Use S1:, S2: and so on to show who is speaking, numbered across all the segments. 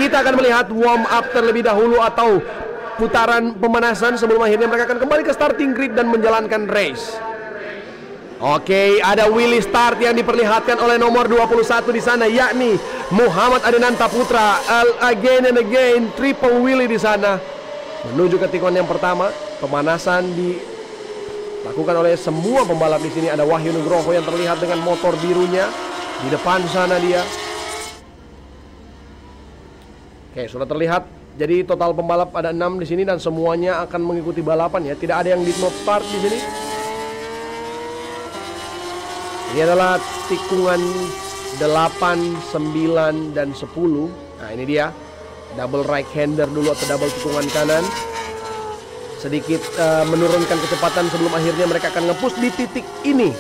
S1: Kita akan melihat warm up terlebih dahulu atau putaran pemanasan sebelum akhirnya mereka akan kembali ke starting grid dan menjalankan race. Oke, ada wheelie start yang diperlihatkan oleh nomor 21 di sana, yakni Muhammad Adinanta Putra. Again and again, triple wheelie di sana menuju ke tikungan yang pertama. Pemanasan dilakukan oleh semua pembalap di sini. Ada Wahyu Nugroho yang terlihat dengan motor birunya di depan sana dia. Oke, sudah terlihat. Jadi total pembalap ada 6 di sini dan semuanya akan mengikuti balapan ya. Tidak ada yang did not start di sini. Ini adalah tikungan 8, 9 dan 10. Nah, ini dia. Double right hander dulu atau double tikungan kanan. Sedikit menurunkan kecepatan sebelum akhirnya mereka akan nge-push di titik ini.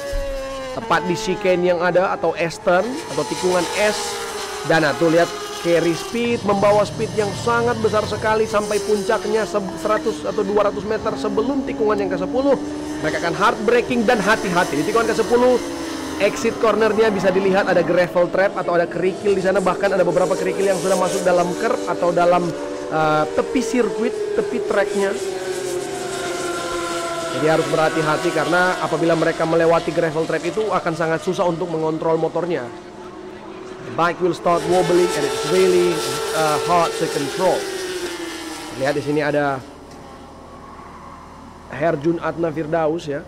S1: Tepat di chicane yang ada atau S-turn atau tikungan S. Dan tuh lihat, carry speed, membawa speed yang sangat besar sekali sampai puncaknya 100 atau 200 meter sebelum tikungan yang ke-10. Mereka akan hard braking dan hati-hati. Di tikungan ke-10, exit cornernya bisa dilihat ada gravel trap atau ada kerikil di sana. Bahkan ada beberapa kerikil yang sudah masuk dalam curb atau dalam tepi sirkuit, tepi tracknya. Jadi harus berhati-hati karena apabila mereka melewati gravel trap itu akan sangat susah untuk mengontrol motornya. The bike will start wobbling and it's really hard to control. Lihat di sini ada Herjun Atna Firdaus ya.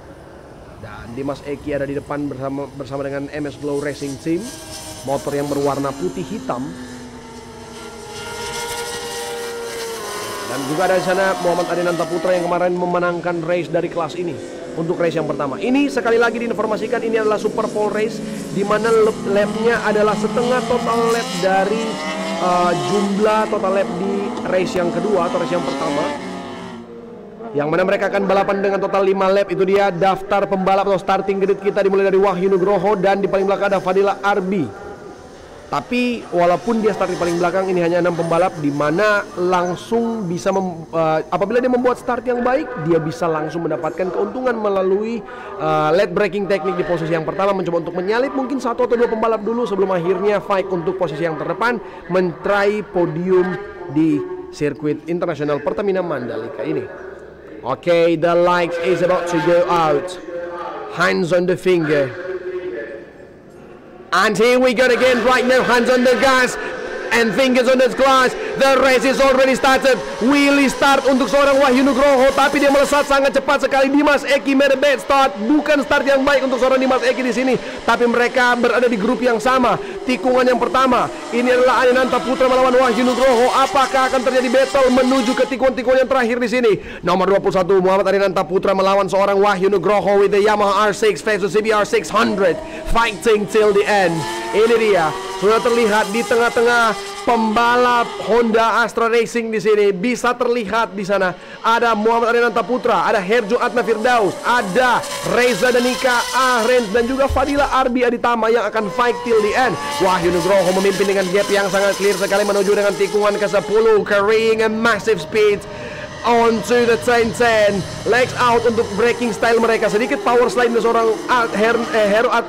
S1: Dan Dimas Eki ada di depan bersama dengan MS Glow Racing Team. Motor yang berwarna putih hitam. Dan juga ada di sana Muhammad Adinanta Putra yang kemarin memenangkan race dari kelas ini untuk race yang pertama. Ini sekali lagi diinformasikan ini adalah Super Pole race di mana lapnya adalah setengah total lap dari jumlah total lap di race yang kedua atau race yang pertama. Yang mana mereka akan balapan dengan total 5 lap. Itu dia daftar pembalap atau starting grid kita dimulai dari Wahyu Nugroho dan di paling belakang ada Fadila Arbi. Tapi walaupun dia start di paling belakang, ini hanya 6 pembalap di mana langsung bisa apabila dia membuat start yang baik, dia bisa langsung mendapatkan keuntungan melalui late braking teknik di posisi yang pertama, mencoba untuk menyalip mungkin 1 atau 2 pembalap dulu sebelum akhirnya fight untuk posisi yang terdepan, mentrai podium di sirkuit internasional Pertamina Mandalika ini. Okay, the light is about to go out. Hands on the finger. And here we go again right now, hands on the gas and fingers on the glass. The race is already started. Wheelie start untuk seorang Wahyu Nugroho, tapi dia melesat sangat cepat sekali. Dimas Eki made a bad start. Bukan start yang baik untuk seorang Dimas Eki di sini. Tapi mereka berada di grup yang sama. Tikungan yang pertama, ini adalah Adinanta Putra melawan Wahyu Nugroho. Apakah akan terjadi battle menuju ke tikungan-tikungan yang terakhir di sini? Nomor 21 Muhammad Adinanta Putra melawan seorang Wahyu Nugroho with the Yamaha R6 versus CBR 600, fighting till the end. Ini dia, sudah terlihat di tengah-tengah pembalap Honda Astra Racing di sini. Bisa terlihat di sana ada Muhammad Adinanta Putra, ada Herjo Atna Firdaus, ada Reza Danika Ahrens dan juga Fadila Arbi Aditama yang akan fight till the end. Wahyu Nugroho memimpin dengan gap yang sangat clear sekali menuju dengan tikungan ke-10, carrying a massive speed onto the 10-10. Legs out untuk braking style mereka. Sedikit power slide dari seorang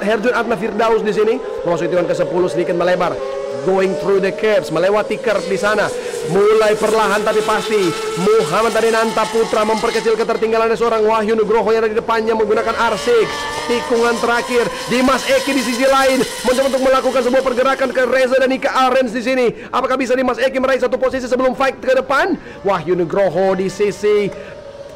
S1: Herjun Atna Firdaus di sini. Memasuki tikungan ke-10 sedikit melebar. Going through the curves, melewati curve di sana. Mulai perlahan tapi pasti Muhammad Adinanta Putra memperkecil ketertinggalan dari seorang Wahyu Nugroho yang ada di depannya menggunakan R6. Tikungan terakhir, Dimas Eki di sisi lain mencoba untuk melakukan sebuah pergerakan ke Reza dan Nika Arens di sini. Apakah bisa Dimas Eki meraih satu posisi sebelum fight ke depan? Wahyu Nugroho di sisi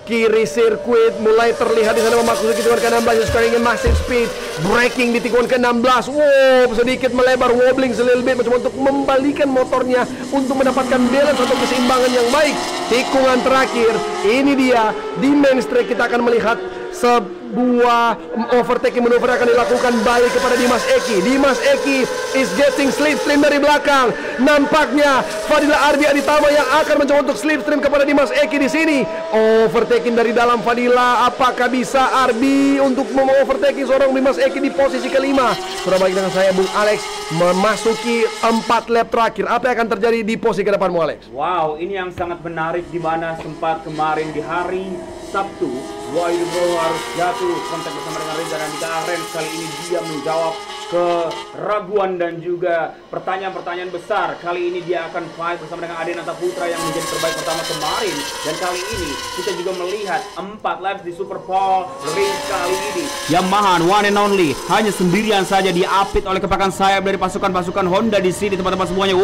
S1: kiri sirkuit mulai terlihat di sana memasuki tikungan ke-16, carrying massive speed, braking di tikungan ke-16. Wow, sedikit melebar, wobbling a little bit, mencoba untuk membalikan motornya untuk mendapatkan balance atau keseimbangan yang baik. Tikungan terakhir, ini dia di main straight kita akan melihat sebuah overtaking maneuver akan dilakukan balik kepada Dimas Eki. Dimas Eki is getting slipstream dari belakang. Nampaknya Fadila Arbi Aditama yang akan mencoba untuk slipstream kepada Dimas Eki di sini. Overtaking dari dalam Fadila, apakah bisa Arbi untuk overtaking seorang Dimas Eki di posisi kelima? Sudah balik dengan saya Bung Alex memasuki 4 lap terakhir. Apa yang akan terjadi di posisi ke depanmu Alex?
S2: Wow, ini yang sangat menarik di mana sempat kemarin di hari Sabtu Wahyu Nugroho harus jatuh kontak bersama dengan Reza dan Nika Ahrens. Kali ini dia menjawab keraguan dan juga pertanyaan-pertanyaan besar. Kali ini dia akan fight bersama dengan Adenanta Putra yang menjadi terbaik pertama kemarin. Dan kali ini kita juga melihat 4 laps di Super Pole race kali ini. Yamaha one and only hanya sendirian saja diapit oleh kepakan sayap dari pasukan-pasukan Honda di sini teman-teman semuanya.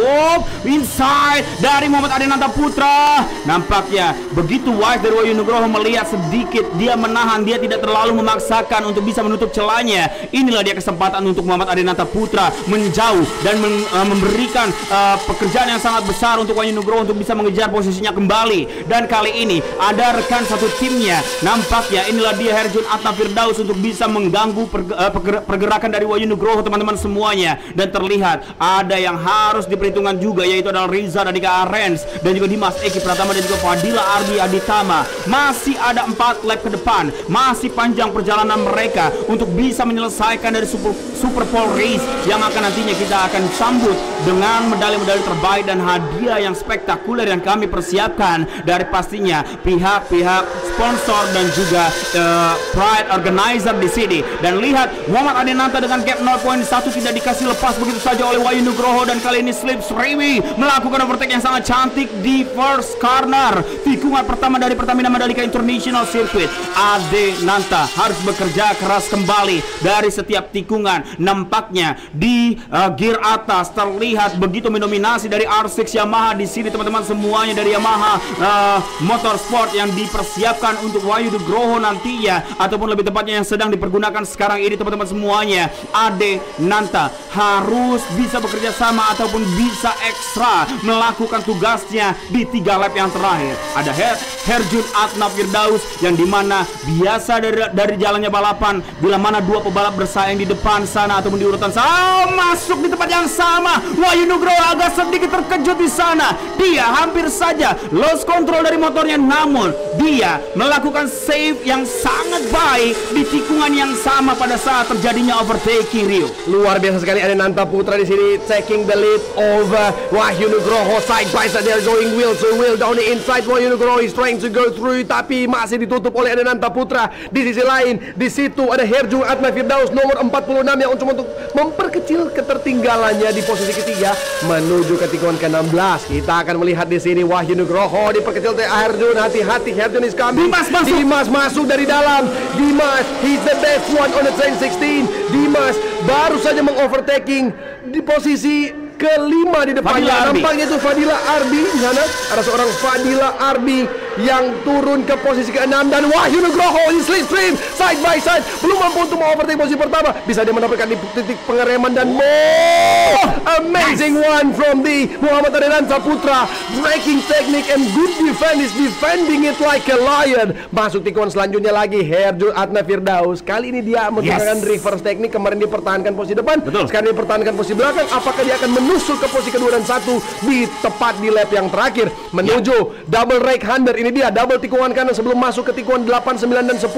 S2: Inside dari Muhammad Adenanta Putra. Nampaknya begitu wise dari Wahyu Nugroho melihat sedikit, dia menahan, dia tidak terlalu memaksakan untuk bisa menutup celahnya. Inilah dia kesempatan untuk Muhammad Adenanta Putra menjauh dan memberikan pekerjaan yang sangat besar untuk Wahyu Nugroho untuk bisa mengejar posisinya kembali. Dan kali ini ada rekan satu timnya, nampaknya inilah dia Herjun Atna Firdaus untuk bisa mengganggu pergerakan dari Wahyu Nugroho teman-teman semuanya. Dan terlihat ada yang harus diperhitungkan juga, yaitu adalah Riza dan Dika Arens dan juga Dimas Eki Pratama dan juga Fadila Ardi Aditama. Masih ada 4 lap ke depan, masih panjang perjalanan mereka untuk bisa menyelesaikan dari Super Pole race yang akan nantinya kita akan sambut dengan medali-medali terbaik dan hadiah yang spektakuler yang kami persiapkan dari pastinya pihak-pihak sponsor dan juga pride organizer di sini. Dan lihat Muhammad Adenanta dengan gap 0.1 tidak dikasih lepas begitu saja oleh Wahyu Nugroho, dan kali ini Slip Sriwi melakukan overtake yang sangat cantik di first corner tikungan pertama dari Pertamina Mandalika International Circuit. Adenanta harus bekerja keras kembali dari setiap tikungan. Nampaknya di gear atas terlihat begitu mendominasi dari R6 Yamaha di sini teman-teman semuanya, dari Yamaha Motorsport yang dipersiapkan untuk Wahyu Nugroho nantinya, ataupun lebih tepatnya yang sedang dipergunakan sekarang ini teman-teman semuanya. Adenanta harus bisa bekerja sama ataupun bisa ekstra melakukan tugasnya di 3 lap yang terakhir. Ada Herjun Atna Firdaus yang dimana biasa dari jalannya balapan, bila mana 2 pebalap bersaing di depan sana ataupun di urutan sana, masuk di tempat yang sama. Wahyu Nugroho agak sedikit terkejut di sana. Dia hampir saja lost control dari motornya, namun dia melakukan save yang sangat baik di tikungan yang sama pada saat terjadinya overtaking, Rio.
S1: Luar biasa sekali Adenanta Putra di sini, taking the lead over Wahyu Nugroho. Side by side they're going wheel to wheel down the inside. Wahyu Nugroho is trying to go through, tapi masih ditutup oleh Adenanta Putra. Di sisi lain, di situ ada Herjun Atna Firdaus nomor 46 yang coba untuk memperkecil ketertinggalannya di posisi ketiga menuju ke tikungan ke-16. Kita akan melihat di sini Wahyu Nugroho diperkecil oleh Herjun. Hati-hati, Herjun is coming. Dimas masuk dari dalam. Dimas, he's the best one on the 10-16. Dimas baru saja mengovertaking di posisi kelima di depannya. Nampaknya itu Fadila Arbi. Di sana ada seorang Fadila Arbi yang turun ke posisi ke-6, dan Wahyu Nugroho di slipstream side by side belum mampu untuk mengovertake posisi pertama. Bisa dia mendapatkan di titik pengereman dan amazing one from the Muhammad Adenanta Putra. Breaking technique and good defense, is defending it like a lion. Masuk tikungan selanjutnya lagi Herjun Atna Firdaus. Kali ini dia menggunakan reverse teknik. Kemarin dia pertahankan posisi depan, sekarang dia pertahankan posisi belakang. Apakah dia akan menusuk ke posisi kedua dan 1 di tepat di lap yang terakhir menuju double right hander? Ini dia double tikungan kanan sebelum masuk ke tikungan 8, 9 dan 10,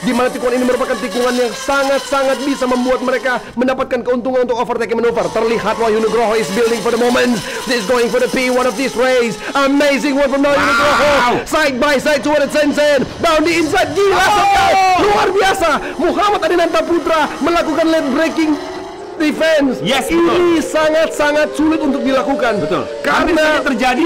S1: di mana tikungan ini merupakan tikungan yang sangat-sangat bisa membuat mereka mendapatkan keuntungan untuk overtaking maneuver. Terlihat Wahyu Nugroho is building for the moment. This is going for the P1 of this race. Amazing one from Wahyu Nugroho. Side by side to the Sensen. Down the inside. Gila sekali. Luar biasa. Muhammad Adenanta Putra melakukan lane breaking defense. Ini sangat-sangat sulit untuk dilakukan. Karena terjadi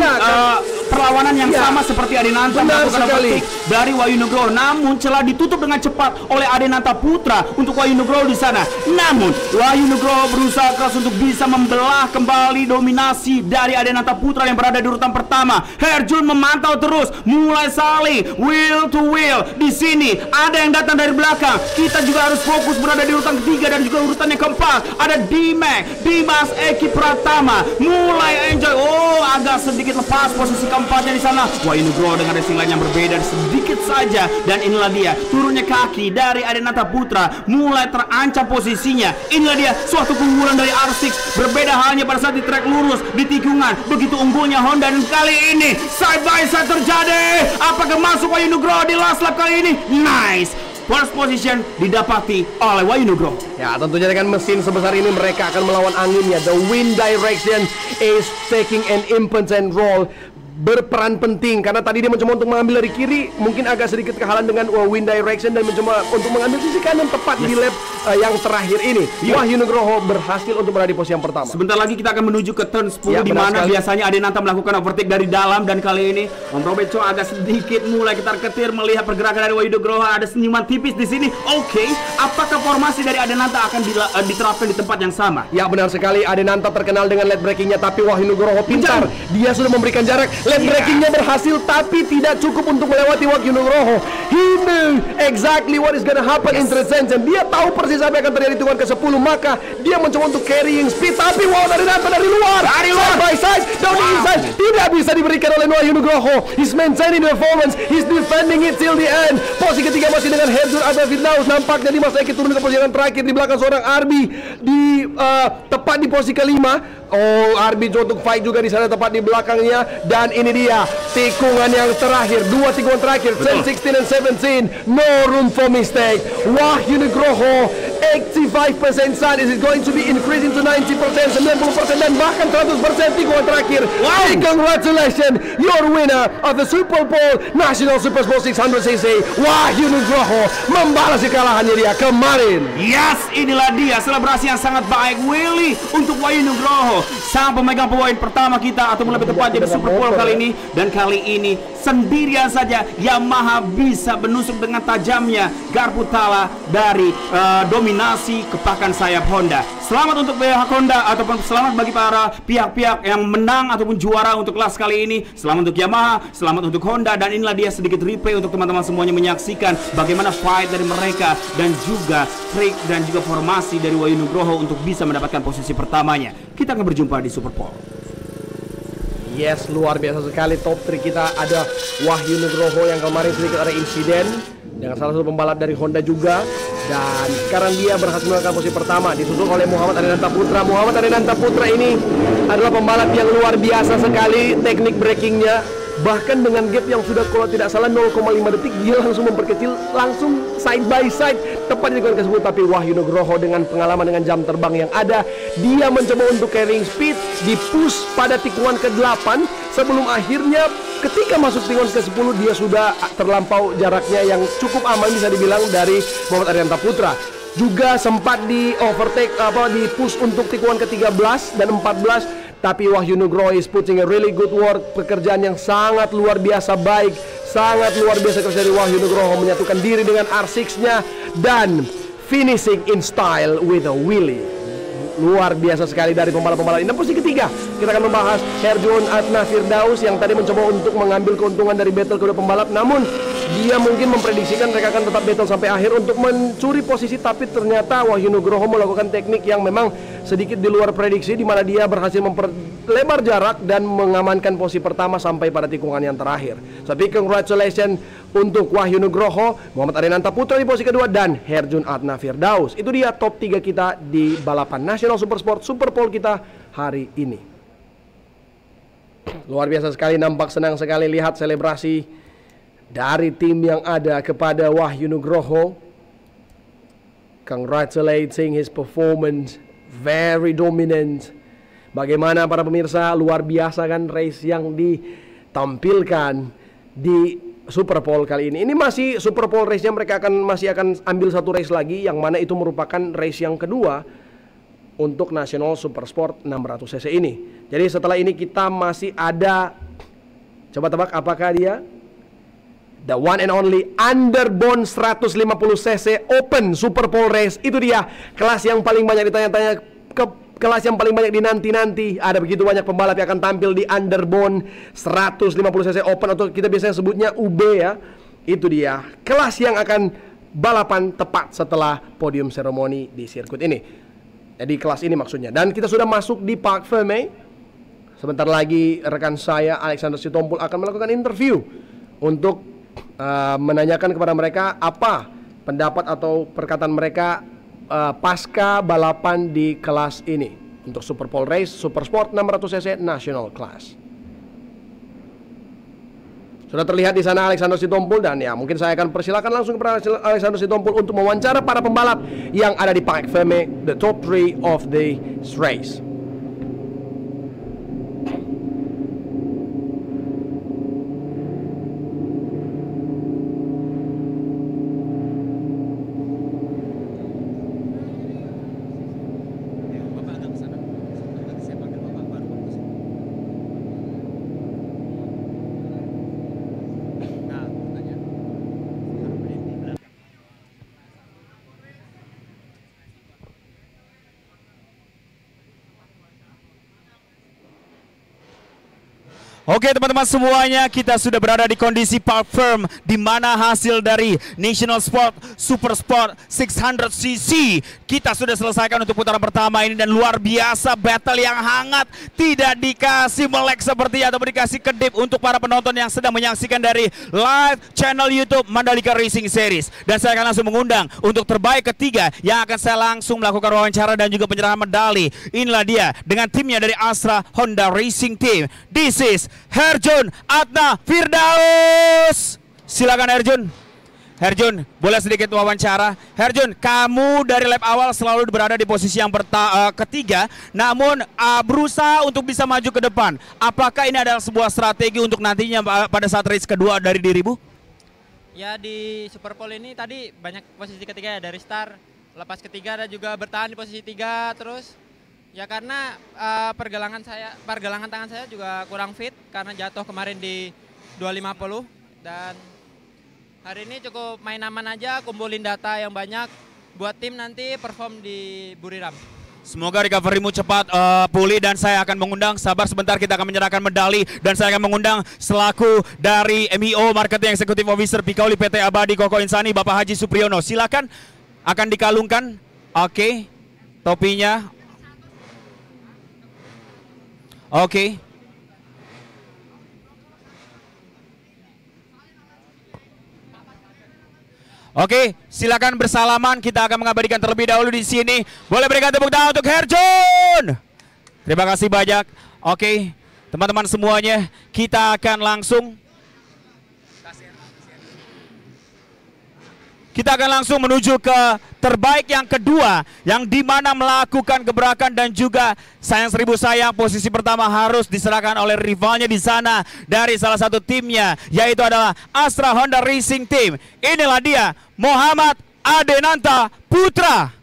S1: perlawanan yang sama seperti Adenanta melakukan overtake dari Wahyu Nugroho, namun celah ditutup dengan cepat oleh Adenanta Putra untuk Wahyu Nugroho di sana. Namun Wahyu Nugroho berusaha keras untuk bisa membelah kembali dominasi dari Adenanta Putra yang berada di urutan pertama. Herjun memantau terus, mulai saling wheel to wheel. Di sini ada yang datang dari belakang. Kita juga harus fokus berada di urutan ketiga dan juga urutan yang keempat. Ada Dimas Eki Pratama mulai enjoy. Agak sedikit lepas posisi keempatnya di sana. Wahyu Nugroho dengan racing line yang berbeda sedikit saja, dan inilah dia turunnya kaki dari Adenanta Putra, mulai terancam posisinya. Inilah dia suatu keunggulan dari R6, berbeda halnya pada saat di trek lurus di tikungan. Begitu unggulnya Honda, dan kali ini side by side terjadi. Apakah masuk Wahyu Nugroho di last lap kali ini? Nice. First position didapati oleh Wahyu Nugroho. Ya, tentunya dengan mesin sebesar ini mereka akan melawan anginnya. The wind direction is taking an important role. berperan penting karena tadi dia mencoba untuk mengambil dari kiri, mungkin agak sedikit kehalang dengan wind direction dan mencoba untuk mengambil sisi kanan tepat di lap yang terakhir ini. Wahyu Nugroho berhasil untuk berada di posisi yang pertama.
S2: Sebentar lagi kita akan menuju ke turn 10 di mana biasanya Adenanta melakukan overtake dari dalam, dan kali ini Om Roberto agak sedikit mulai ketar-ketir melihat pergerakan dari Wahyu Nugroho. Ada senyuman tipis di sini. Oke, apakah formasi dari Adenanta akan diterapkan di tempat yang sama?
S1: Ya, benar sekali. Adenanta terkenal dengan late breakingnya, tapi Wahyu Nugroho pintar. Dia sudah memberikan jarak. Late breakingnya berhasil, tapi tidak cukup untuk melewati Wahyu Nugroho. He knew exactly what is gonna happen in third and dia tahu persis apa yang akan terjadi di tikungan ke-10, maka dia mencoba untuk carrying speed, tapi Adenanta dari luar, side by side, down the inside, tidak bisa diberikan oleh Wahyu Nugroho. He's maintaining the performance, he's defending it till the end. Posisi ketiga masih dengan Herjun Atnafirdaus. Nampaknya Dimas Eki turun ke posisi yang terakhir di belakang seorang Arbi di tepat di posisi kelima. Oh, Arbi untuk fight juga di sana tepat di belakangnya. Dan ini dia tikungan yang terakhir, dua tikungan terakhir, 10, 16 and 17. No room for mistake. Wahyu Nugroho 85% chance is going to be increasing to 90%, 90% dan bahkan 100% tikungan terakhir. Wow. Congratulations, your winner of the Super Bowl National Super Sport 600cc, Wahyu Nugroho, membalas kekalahannya dia kemarin.
S2: Yes, inilah dia selebrasi yang sangat baik Willy untuk Wahyu Nugroho, sang pemegang poin pertama kita, atau lebih tepatnya di Super Bowl kali ini. Dan kali ini sendirian saja Yamaha bisa menusuk dengan tajamnya garpu tala dari dominasi kepakan sayap Honda. Selamat untuk pihak Honda, ataupun selamat bagi para pihak-pihak yang menang ataupun juara untuk kelas kali ini. Selamat untuk Yamaha, selamat untuk Honda. Dan inilah dia sedikit replay untuk teman-teman semuanya menyaksikan bagaimana fight dari mereka dan juga trik dan juga formasi dari Wahyu Nugroho untuk bisa mendapatkan posisi pertamanya. Kita akan berjumpa di Super Bowl.
S1: Yes, luar biasa sekali. Top 3 kita ada Wahyu Nugroho yang kemarin sedikit ada insiden dengan salah satu pembalap dari Honda juga. Dan sekarang dia berhasil melakukan posisi pertama, disusul oleh Muhammad Adenanta Putra. Muhammad Adenanta Putra ini adalah pembalap yang luar biasa sekali teknik breakingnya. Bahkan dengan gap yang sudah kalau tidak salah 0,5 detik, dia langsung memperkecil, langsung side by side tepat di tikungan ke-10. Tapi Wahyu Nugroho dengan pengalaman, dengan jam terbang yang ada, dia mencoba untuk carrying speed, di-push pada tikungan ke-8 sebelum akhirnya ketika masuk tikungan ke-10 dia sudah terlampau jaraknya yang cukup aman bisa dibilang dari Muhammad Adenanta Putra. Juga sempat di overtake di push untuk tikungan ke-13 dan 14. Tapi Wahyu Nugroho is putting a really good work. Pekerjaan yang sangat luar biasa baik, sangat luar biasa kerja dari Wahyu Nugroho, menyatukan diri dengan R6-nya dan finishing in style with a wheelie. Luar biasa sekali dari pembalap-pembalap ini. Dan posisi ketiga kita akan membahas Herjun Atnafirdaus yang tadi mencoba untuk mengambil keuntungan dari battle kedua pembalap, namun dia mungkin memprediksikan mereka akan tetap battle sampai akhir untuk mencuri posisi. Tapi ternyata Wahyu Nugroho melakukan teknik yang memang sedikit di luar prediksi, di mana dia berhasil memperlebar jarak dan mengamankan posisi pertama sampai pada tikungan yang terakhir. Tapi congratulations untuk Wahyu Nugroho, Muhammad Adenanta Putra di posisi kedua, dan Herjun Atnafirdaus. Itu dia top 3 kita di balapan National Super Sport Super Bowl kita hari ini. Luar biasa sekali, nampak senang sekali lihat selebrasi dari tim yang ada kepada Wahyu Nugroho. Congratulating his performance, very dominant. Bagaimana para pemirsa, luar biasa kan race yang ditampilkan di Super Bowl kali ini. Ini masih Super Bowl race-nya, mereka masih akan ambil satu race lagi, yang mana itu merupakan race yang kedua untuk National Super Sport 600cc ini. Jadi setelah ini kita masih ada, coba tebak apakah dia? The one and only Underbone 150cc Open Super Bowl Race. Itu dia kelas yang paling banyak ditanya-tanya, kelas yang paling banyak dinanti-nanti. Ada begitu banyak pembalap yang akan tampil di Underbone 150cc Open, atau kita biasanya sebutnya UB ya. Itu dia kelas yang akan balapan tepat setelah podium seremoni di sirkuit ini. Jadi kelas ini maksudnya. Dan kita sudah masuk di Parc Fermé. Sebentar lagi rekan saya Alexander Sitompul akan melakukan interview untuk menanyakan kepada mereka apa pendapat atau perkataan mereka pasca balapan di kelas ini untuk Super Bowl Race Super Sport 600cc National Class. Sudah terlihat di sana Alexander Sitompul, dan ya mungkin saya akan persilakan langsung kepada Alexander Sitompul untuk mewawancara para pembalap yang ada di Parc Fermé, the top 3 of the race.
S3: Oke teman-teman semuanya, kita sudah berada di kondisi park firm di mana hasil dari National Sport Super Sport 600cc kita sudah selesaikan untuk putaran pertama ini, dan luar biasa battle yang hangat, tidak dikasih melek seperti atau dikasih kedip untuk para penonton yang sedang menyaksikan dari live channel YouTube Mandalika Racing Series. Dan saya akan langsung mengundang untuk terbaik ketiga yang akan saya langsung melakukan wawancara dan juga penyerahan medali. Inilah dia dengan timnya dari Astra Honda Racing Team. This is Herjun Adna Firdaus. Silakan Herjun. Herjun, boleh sedikit wawancara? Herjun, kamu dari lap awal selalu berada di posisi yang ketiga, namun berusaha untuk bisa maju ke depan. Apakah ini adalah sebuah strategi untuk nantinya pada saat race kedua dari dirimu?
S4: Ya, di Super Pole ini tadi banyak posisi ketiga ya, dari start, lepas ketiga dan juga bertahan di posisi 3 terus. Ya karena pergelangan tangan saya juga kurang fit karena jatuh kemarin di 250, dan hari ini cukup main aman aja, kumpulin data yang banyak buat tim nanti perform di Buriram.
S3: Semoga recoverymu cepat pulih, dan saya akan mengundang, sabar sebentar, kita akan menyerahkan medali, dan saya akan mengundang selaku dari MIO Marketing Executive Officer Pikauli PT Abadi Koko Insani, Bapak Haji Supriyono. Silakan, akan dikalungkan. Oke, topinya. Oke. Oke, silakan bersalaman. Kita akan mengabadikan terlebih dahulu di sini. Boleh berikan tepuk tangan untuk Herjun. Terima kasih banyak. Oke, teman-teman semuanya, kita akan langsung menuju ke terbaik yang kedua, yang dimana melakukan gebrakan dan juga sayang seribu sayang posisi pertama harus diserahkan oleh rivalnya di sana dari salah satu timnya, yaitu adalah Astra Honda Racing Team. Inilah dia, Muhammad Adenanta Putra.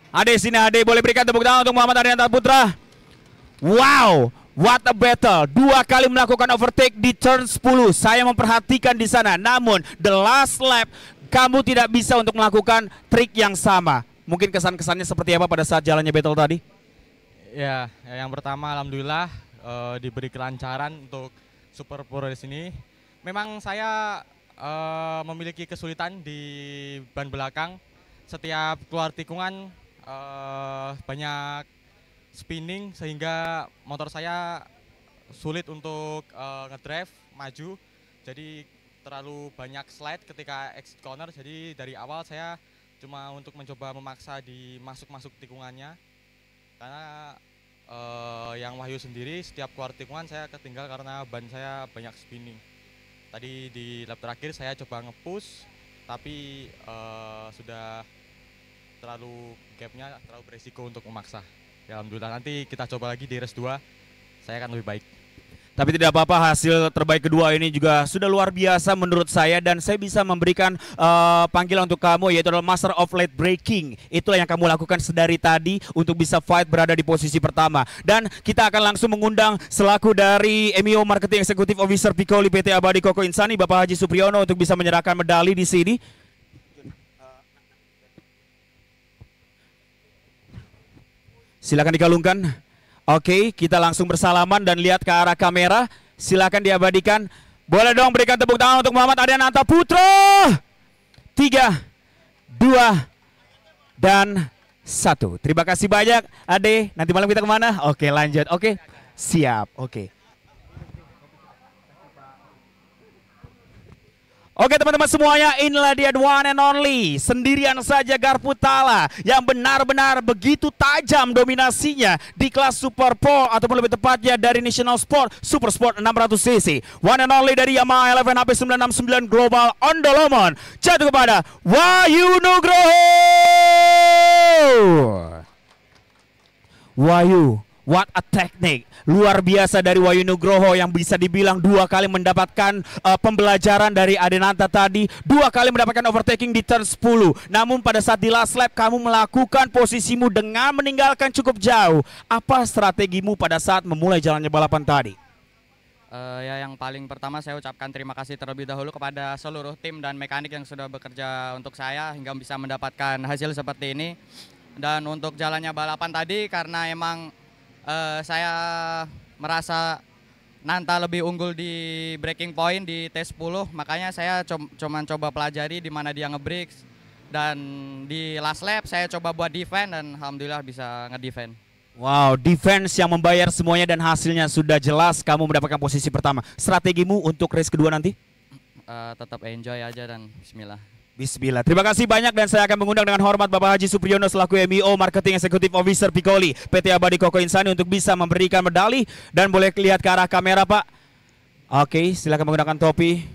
S3: Ade, sini Ade, boleh berikan tepuk tangan untuk Muhammad Adenanta Putra. Wow, what a battle. 2 kali melakukan overtake di turn 10. Saya memperhatikan di sana, namun the last lap kamu tidak bisa untuk melakukan trik yang sama. Mungkin kesan-kesannya seperti apa pada saat jalannya battle tadi?
S5: Ya, yang pertama alhamdulillah diberi kelancaran untuk Super Pole race ini. Memang saya memiliki kesulitan di ban belakang. Setiap keluar tikungan banyak spinning sehingga motor saya sulit untuk ngedrive maju. Jadi terlalu banyak slide ketika exit corner, jadi dari awal saya cuma untuk mencoba memaksa di masuk tikungannya, karena yang Wahyu sendiri setiap keluar tikungan saya ketinggal karena ban saya banyak spinning. Tadi di lap terakhir saya coba nge-push, tapi sudah terlalu gapnya terlalu beresiko untuk memaksa. Ya alhamdulillah, nanti kita coba lagi di race 2, saya akan lebih baik.
S3: Tapi tidak apa-apa, hasil terbaik kedua ini juga sudah luar biasa menurut saya, dan saya bisa memberikan panggilan untuk kamu, yaitu adalah Master of Late Braking. Itulah yang kamu lakukan sedari tadi untuk bisa fight berada di posisi pertama. Dan kita akan langsung mengundang selaku dari MIO Marketing Executive Officer Pikauli PT Abadi Koko Insani, Bapak Haji Supriyono, untuk bisa menyerahkan medali di sini. Silakan dikalungkan. Oke, kita langsung bersalaman dan lihat ke arah kamera. Silakan diabadikan. Boleh dong berikan tepuk tangan untuk Muhammad Adenanta Putra. 3, 2, dan 1. Terima kasih banyak, Ade. Nanti malam kita kemana? Oke, lanjut. Oke, siap. Oke. Oke teman-teman semuanya, inilah dia the one and only, sendirian saja Garputala yang benar-benar begitu tajam dominasinya di kelas Super Pole, ataupun lebih tepatnya dari National Sport Super Sport 600cc. One and only dari Yamaha Eleven HP 969 Global Ondolomon, jatuh kepada Wahyu Nugroho. Wahyu, what a technique. Luar biasa dari Wahyu Nugroho yang bisa dibilang 2 kali mendapatkan pembelajaran dari Adenanta tadi. 2 kali mendapatkan overtaking di turn 10. Namun pada saat di last lap kamu melakukan posisimu dengan meninggalkan cukup jauh. Apa strategimu pada saat memulai jalannya balapan tadi?
S4: Ya yang paling pertama saya ucapkan terima kasih terlebih dahulu kepada seluruh tim dan mekanik yang sudah bekerja untuk saya hingga bisa mendapatkan hasil seperti ini. Dan untuk jalannya balapan tadi, karena emang saya merasa
S6: Nanta lebih unggul di breaking point di T10, makanya saya cuman coba pelajari di mana dia nge-breaks. Dan di last lap saya coba buat defense dan alhamdulillah bisa nge-defense.
S3: Wow, defense yang membayar semuanya dan hasilnya sudah jelas. Kamu mendapatkan posisi pertama. Strategimu untuk race kedua nanti?
S6: Tetap enjoy aja dan bismillah.
S3: Bismillah. Terima kasih banyak dan saya akan mengundang dengan hormat Bapak Haji Supriyono selaku MEO Marketing Executive Officer Piccoli PT Abadi Koko Insani untuk bisa memberikan medali dan boleh lihat ke arah kamera Pak. Oke, silakan menggunakan topi.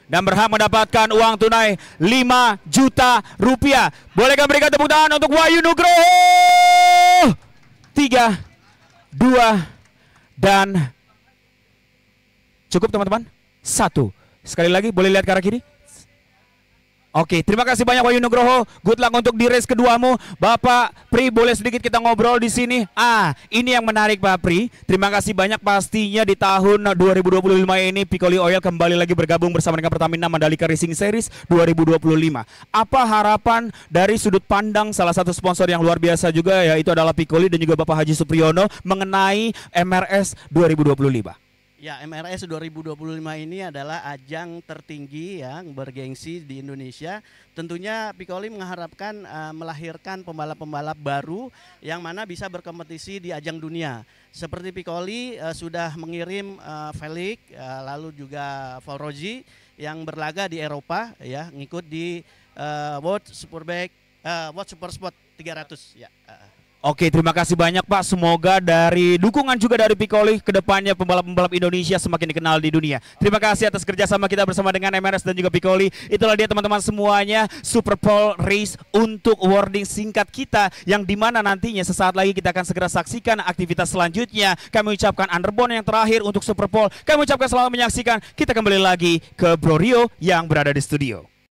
S3: Dan berhak mendapatkan uang tunai 5 juta rupiah. Bolehkah berikan tepuk tangan untuk Wahyu Nugroho? 3, 2, dan cukup teman-teman. 1. Sekali lagi boleh lihat ke arah kiri. Oke, terima kasih banyak Wahyu Nugroho. Good luck untuk di race keduamu. Bapak Pri, boleh sedikit kita ngobrol di sini. Ini yang menarik Pak Pri. Terima kasih banyak pastinya di tahun 2025 ini Piccoli Oil kembali lagi bergabung bersama dengan Pertamina Mandalika Racing Series 2025. Apa harapan dari sudut pandang salah satu sponsor yang luar biasa juga yaitu adalah Piccoli dan juga Bapak Haji Supriyono mengenai MRS 2025?
S7: Ya, MRS 2025 ini adalah ajang tertinggi yang bergengsi di Indonesia. Tentunya Piccoli mengharapkan melahirkan pembalap-pembalap baru yang mana bisa berkompetisi di ajang dunia. Seperti Piccoli sudah mengirim Felix, lalu juga Valroji yang berlaga di Eropa, ya, ngikut di World Supersport 300. Ya.
S3: Oke, terima kasih banyak Pak. Semoga dari dukungan juga dari Piccoli kedepannya pembalap-pembalap Indonesia semakin dikenal di dunia. Terima kasih atas kerjasama kita bersama dengan MRS dan juga Piccoli. Itulah dia teman-teman semuanya, Super Pole Race untuk wording singkat kita yang dimana nantinya sesaat lagi kita akan segera saksikan aktivitas selanjutnya. Kami ucapkan underbone yang terakhir untuk Super Pole. Kami ucapkan selamat menyaksikan. Kita kembali lagi ke Bro Rio yang berada di studio.